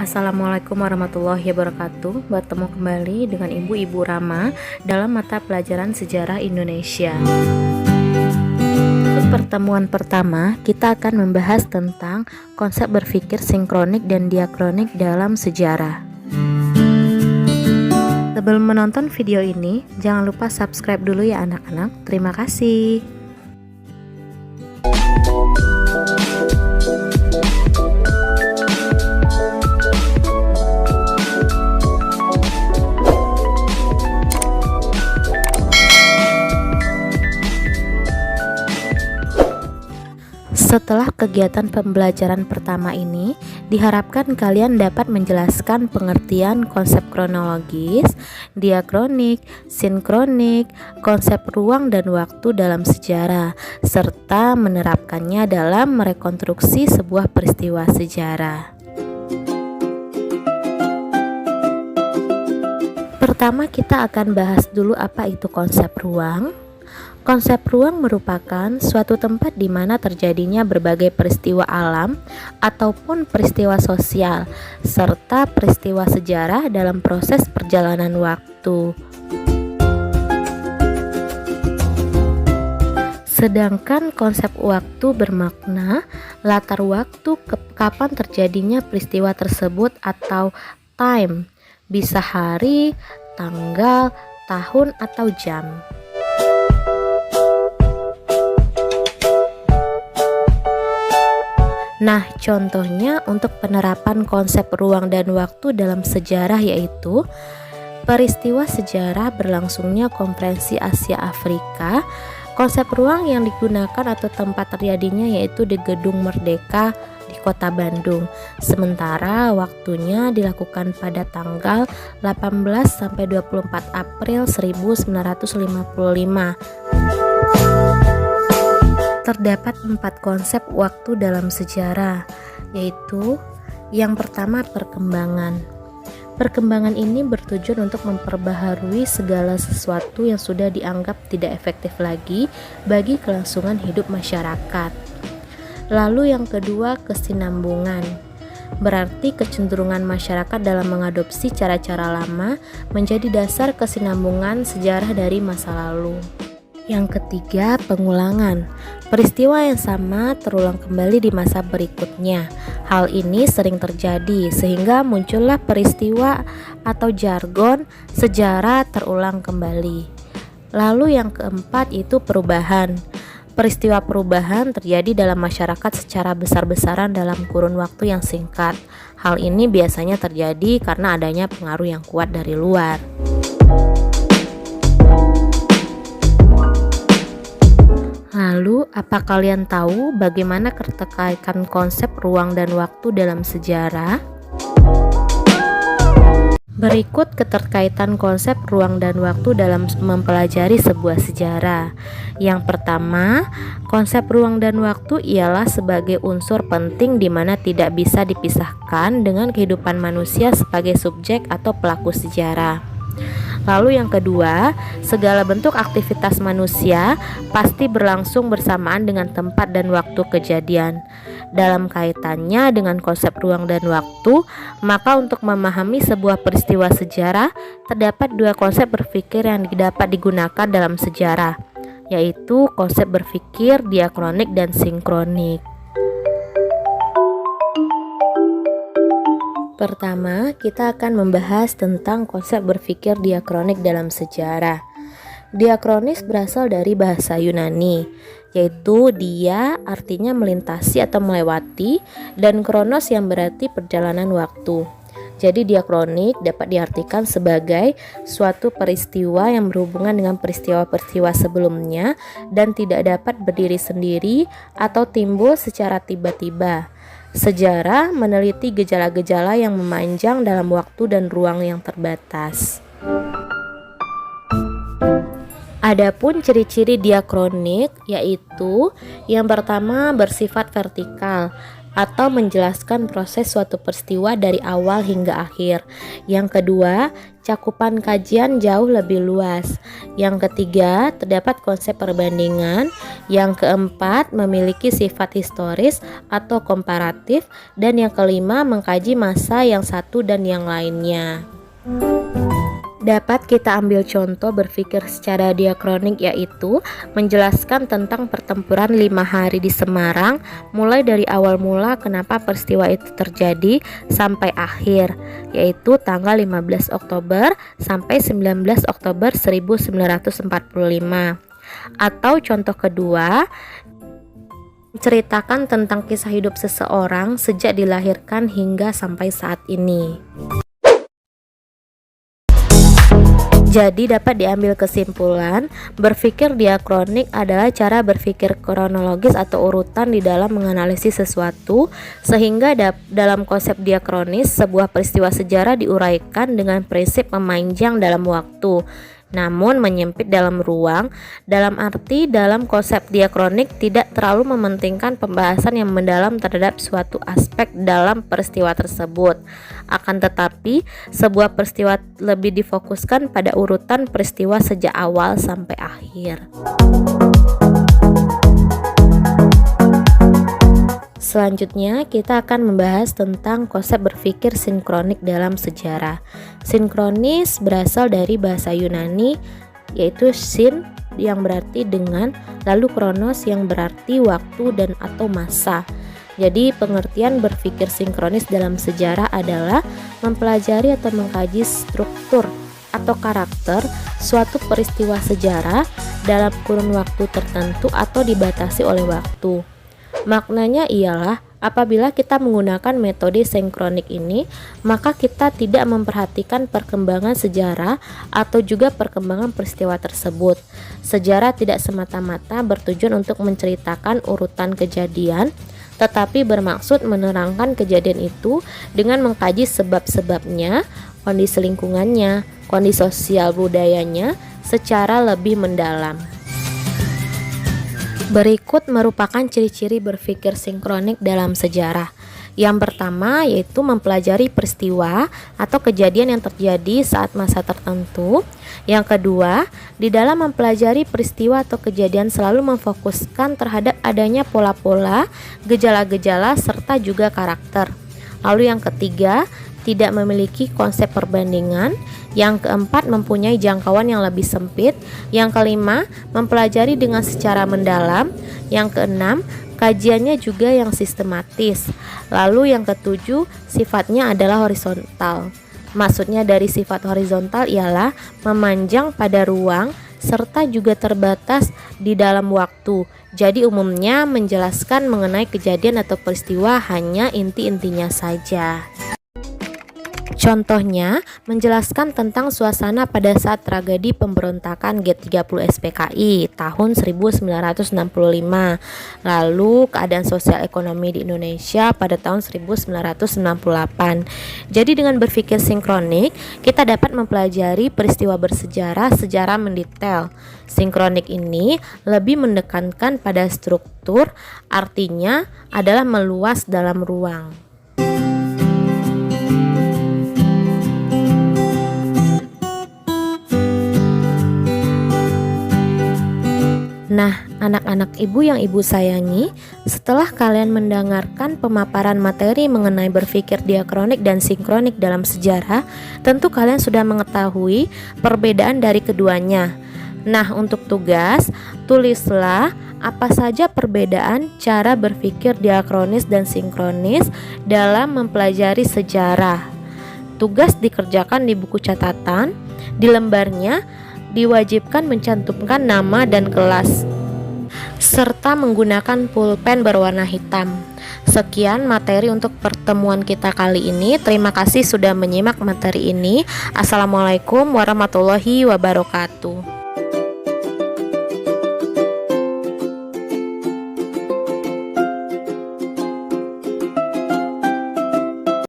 Assalamualaikum warahmatullahi wabarakatuh. Bertemu kembali dengan Ibu Rama dalam mata pelajaran sejarah Indonesia. Untuk pertemuan pertama, kita akan membahas tentang konsep berpikir sinkronik dan diakronik dalam sejarah. Sebelum menonton video ini, jangan lupa subscribe dulu ya anak-anak. Terima kasih. Setelah kegiatan pembelajaran pertama ini, diharapkan kalian dapat menjelaskan pengertian konsep kronologis, diakronik, sinkronik, konsep ruang dan waktu dalam sejarah, serta menerapkannya dalam merekonstruksi sebuah peristiwa sejarah. Pertama, kita akan bahas dulu apa itu konsep ruang. Konsep ruang merupakan suatu tempat di mana terjadinya berbagai peristiwa alam ataupun peristiwa sosial, serta peristiwa sejarah dalam proses perjalanan waktu. Sedangkan konsep waktu bermakna latar waktu kapan terjadinya peristiwa tersebut atau time, bisa hari, tanggal, tahun, atau jam. Nah, contohnya untuk penerapan konsep ruang dan waktu dalam sejarah yaitu peristiwa sejarah berlangsungnya konferensi Asia Afrika. Konsep ruang yang digunakan atau tempat terjadinya yaitu di Gedung Merdeka di Kota Bandung. Sementara waktunya dilakukan pada tanggal 18 sampai 24 April 1955. Terdapat 4 konsep waktu dalam sejarah, yaitu yang pertama perkembangan. Perkembangan ini bertujuan untuk memperbaharui segala sesuatu yang sudah dianggap tidak efektif lagi bagi kelangsungan hidup masyarakat. Lalu yang kedua kesinambungan. Berarti kecenderungan masyarakat dalam mengadopsi cara-cara lama menjadi dasar kesinambungan sejarah dari masa lalu. Yang ketiga, pengulangan. Peristiwa yang sama terulang kembali di masa berikutnya. Hal ini sering terjadi sehingga muncullah peristiwa atau jargon sejarah terulang kembali. Lalu yang keempat itu perubahan. Peristiwa perubahan terjadi dalam masyarakat secara besar-besaran dalam kurun waktu yang singkat. Hal ini biasanya terjadi karena adanya pengaruh yang kuat dari luar. Lalu, apa kalian tahu bagaimana keterkaitan konsep ruang dan waktu dalam sejarah? Berikut keterkaitan konsep ruang dan waktu dalam mempelajari sebuah sejarah. Yang pertama, konsep ruang dan waktu ialah sebagai unsur penting di mana tidak bisa dipisahkan dengan kehidupan manusia sebagai subjek atau pelaku sejarah. Lalu yang kedua, segala bentuk aktivitas manusia pasti berlangsung bersamaan dengan tempat dan waktu kejadian. Dalam kaitannya dengan konsep ruang dan waktu, maka untuk memahami sebuah peristiwa sejarah, terdapat 2 konsep berpikir yang dapat digunakan dalam sejarah, yaitu konsep berpikir diakronik dan sinkronik. Pertama, kita akan membahas tentang konsep berpikir diakronik dalam sejarah. Diakronis berasal dari bahasa Yunani, yaitu dia artinya melintasi atau melewati, dan kronos yang berarti perjalanan waktu. Jadi diakronik dapat diartikan sebagai suatu peristiwa yang berhubungan dengan peristiwa-peristiwa sebelumnya dan tidak dapat berdiri sendiri atau timbul secara tiba-tiba. Sejarah meneliti gejala-gejala yang memanjang dalam waktu dan ruang yang terbatas. Adapun ciri-ciri diakronik yaitu yang pertama bersifat vertikal. atau menjelaskan proses suatu peristiwa dari awal hingga akhir. Yang kedua, cakupan kajian jauh lebih luas. Yang ketiga, terdapat konsep perbandingan. Yang keempat, memiliki sifat historis atau komparatif. Dan yang kelima, mengkaji masa yang satu dan yang lainnya. Dapat kita ambil contoh berpikir secara diakronik, yaitu menjelaskan tentang pertempuran 5 hari di Semarang, mulai dari awal mula kenapa peristiwa itu terjadi sampai akhir, yaitu tanggal 15 Oktober sampai 19 Oktober 1945. Atau contoh kedua, menceritakan tentang kisah hidup seseorang sejak dilahirkan hingga sampai saat ini. Jadi dapat diambil kesimpulan, berpikir diakronik adalah cara berpikir kronologis atau urutan di dalam menganalisis sesuatu, sehingga dalam konsep diakronis sebuah peristiwa sejarah diuraikan dengan prinsip memanjang dalam waktu, namun menyempit dalam ruang. Dalam arti, dalam konsep diakronik tidak terlalu mementingkan pembahasan yang mendalam terhadap suatu aspek dalam peristiwa tersebut. Akan tetapi, sebuah peristiwa lebih difokuskan pada urutan peristiwa sejak awal sampai akhir. Selanjutnya, kita akan membahas tentang konsep berpikir sinkronik dalam sejarah. Sinkronis berasal dari bahasa Yunani, yaitu sin yang berarti dengan, lalu kronos yang berarti waktu dan atau masa. Jadi, pengertian berpikir sinkronis dalam sejarah adalah mempelajari atau mengkaji struktur atau karakter suatu peristiwa sejarah dalam kurun waktu tertentu atau dibatasi oleh waktu. Maknanya ialah apabila kita menggunakan metode sinkronik ini, maka kita tidak memperhatikan perkembangan sejarah atau juga perkembangan peristiwa tersebut. Sejarah tidak semata-mata bertujuan untuk menceritakan urutan kejadian, tetapi bermaksud menerangkan kejadian itu dengan mengkaji sebab-sebabnya, kondisi lingkungannya, kondisi sosial budayanya secara lebih mendalam. Berikut merupakan ciri-ciri berpikir sinkronik dalam sejarah. Yang pertama yaitu mempelajari peristiwa atau kejadian yang terjadi saat masa tertentu. Yang kedua, di dalam mempelajari peristiwa atau kejadian selalu memfokuskan terhadap adanya pola-pola, gejala-gejala, serta juga karakter. Lalu yang ketiga, tidak memiliki konsep perbandingan. Yang keempat, mempunyai jangkauan yang lebih sempit. Yang kelima, mempelajari dengan secara mendalam. Yang keenam, kajiannya juga yang sistematis. Lalu yang ketujuh, sifatnya adalah horizontal. Maksudnya dari sifat horizontal ialah memanjang pada ruang serta juga terbatas di dalam waktu. Jadi umumnya menjelaskan mengenai kejadian atau peristiwa hanya inti-intinya saja. Contohnya, menjelaskan tentang suasana pada saat tragedi pemberontakan G30 SPKI tahun 1965, lalu keadaan sosial ekonomi di Indonesia pada tahun 1998. Jadi dengan berpikir sinkronik, kita dapat mempelajari peristiwa bersejarah secara mendetail. Sinkronik ini lebih menekankan pada struktur, artinya adalah meluas dalam ruang. Nah, anak-anak ibu yang ibu sayangi, setelah kalian mendengarkan pemaparan materi mengenai berpikir diakronik dan sinkronik dalam sejarah, tentu kalian sudah mengetahui perbedaan dari keduanya. Nah, untuk tugas, tulislah apa saja perbedaan cara berpikir diakronis dan sinkronis dalam mempelajari sejarah. Tugas dikerjakan di buku catatan, di lembarnya diwajibkan mencantumkan nama dan kelas, serta menggunakan pulpen berwarna hitam. Sekian materi untuk pertemuan kita kali ini. Terima kasih sudah menyimak materi ini. Assalamualaikum warahmatullahi wabarakatuh.